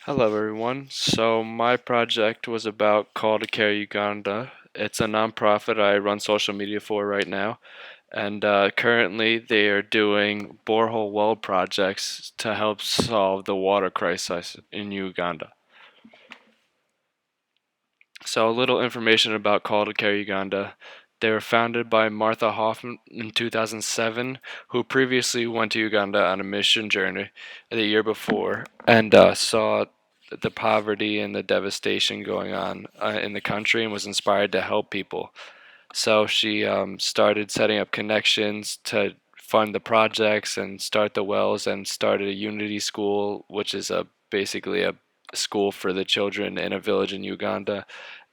Hello, everyone. So, my project was about Call to Care Uganda. It's a nonprofit I run social media for right now, and currently they are doing borehole well projects to help solve the water crisis in Uganda. So, a little information about Call to Care Uganda. They were founded by Martha Hoffman in 2007, who previously went to Uganda on a mission journey the year before and saw the poverty and the devastation going on in the country and was inspired to help people. So she started setting up connections to fund the projects and start the wells and started a Unity School, which is basically a school for the children in a village in Uganda.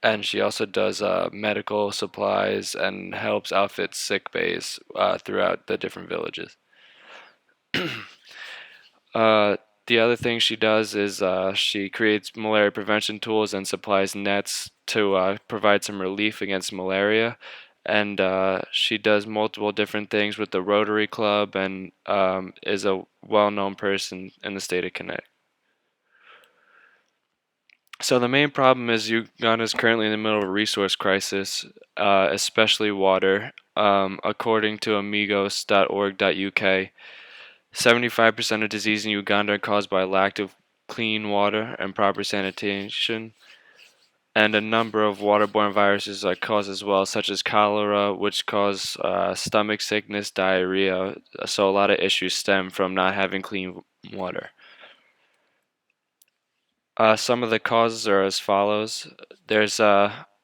And she also does medical supplies and helps outfit sick bays throughout the different villages. Uh, the other thing she does is she creates malaria prevention tools and supplies nets to provide some relief against malaria. And she does multiple different things with the Rotary Club and is a well known person in the state of Connecticut. So the main problem is Uganda is currently in the middle of a resource crisis, especially water. According to amigos.org.uk, 75% of disease in Uganda are caused by lack of clean water and proper sanitation, and a number of waterborne viruses are caused as well, such as cholera, which cause stomach sickness, diarrhea. So a lot of issues stem from not having clean water. Some of the causes are as follows. There's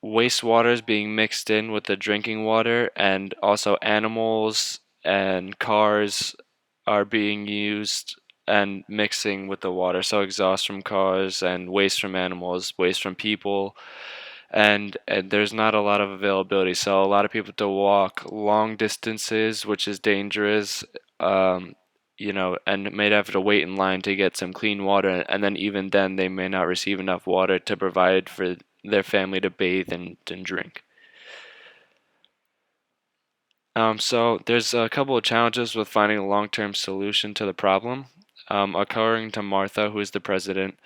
wastewaters being mixed in with the drinking water, and also animals and cars are being used and mixing with the water. So exhaust from cars and waste from animals, waste from people, and there's not a lot of availability. So a lot of people have to walk long distances, which is dangerous. Um, and may have to wait in line to get some clean water, and then even then they may not receive enough water to provide for their family to bathe and drink. So there's a couple of challenges with finding a long-term solution to the problem. According to Martha, who is the president,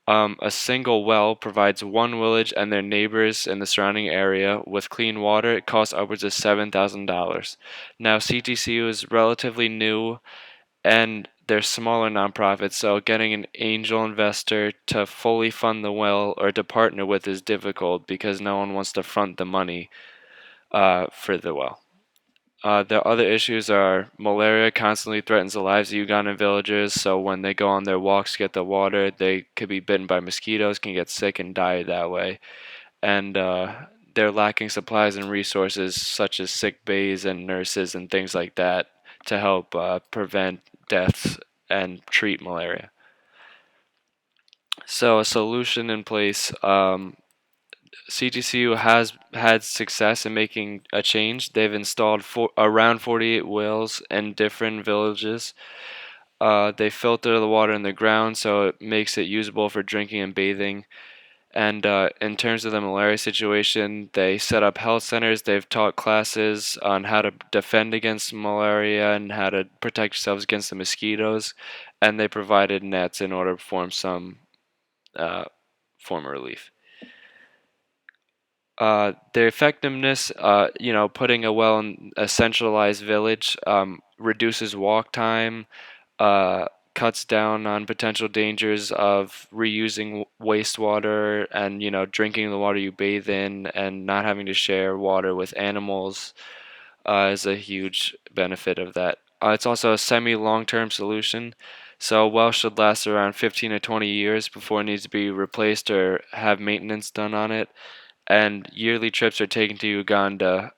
a single well provides one village and their neighbors in the surrounding area with clean water. It costs upwards of $7,000. Now, CTCU is relatively new and they're smaller nonprofits, so getting an angel investor to fully fund the well or to partner with is difficult because no one wants to front the money for the well. The other issues are malaria constantly threatens the lives of Ugandan villagers, so when they go on their walks to get the water, they could be bitten by mosquitoes, can get sick and die that way. And they're lacking supplies and resources such as sick bays and nurses and things like that to help prevent deaths and treat malaria. So a solution in place. CTCU has had success in making a change. They've installed around 48 wells in different villages. They filter the water in the ground so it makes it usable for drinking and bathing. And in terms of the malaria situation, they set up health centers. They've taught classes on how to defend against malaria and how to protect yourselves against the mosquitoes. And they provided nets in order to form some uh, form of relief. Their effectiveness, putting a well in a centralized village reduces walk time, uh, cuts down on potential dangers of reusing wastewater and, drinking the water you bathe in and not having to share water with animals is a huge benefit of that. It's also a semi long term solution. So, a well should last around 15 to 20 years before it needs to be replaced or have maintenance done on it, and yearly trips are taken to Uganda,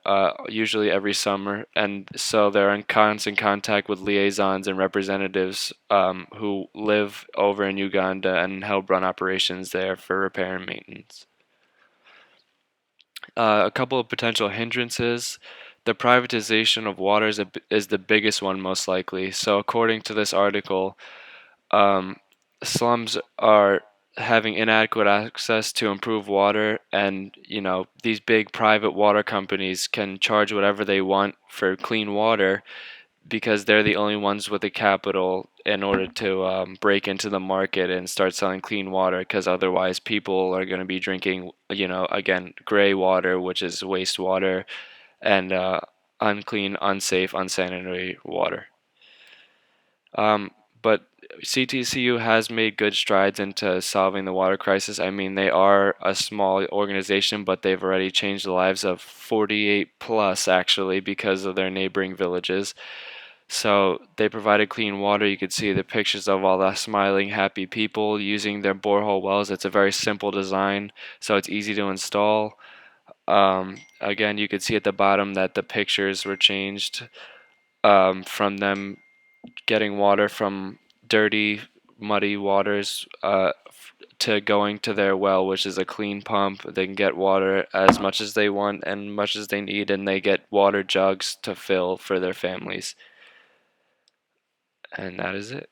usually every summer, and so they're in constant contact with liaisons and representatives who live over in Uganda and help run operations there for repair and maintenance. A couple of potential hindrances. The privatization of water is the biggest one, most likely. So, according to this article, um, slums are having inadequate access to improved water, and these big private water companies can charge whatever they want for clean water. because they're the only ones with the capital in order to break into the market and start selling clean water, because otherwise people are going to be drinking, again, gray water, which is wastewater, and unclean, unsafe, unsanitary water. Um, but CTCU has made good strides into solving the water crisis. I mean, they are a small organization, but they've already changed the lives of 48 plus actually because of their neighboring villages. So they provided clean water. You could see the pictures of all the smiling, happy people using their borehole wells. It's a very simple design, so it's easy to install. Again, you could see at the bottom that the pictures were changed from them getting water from dirty, muddy waters to going to their well, which is a clean pump. They can get water as much as they want and much as they need, and they get water jugs to fill for their families. And that is it.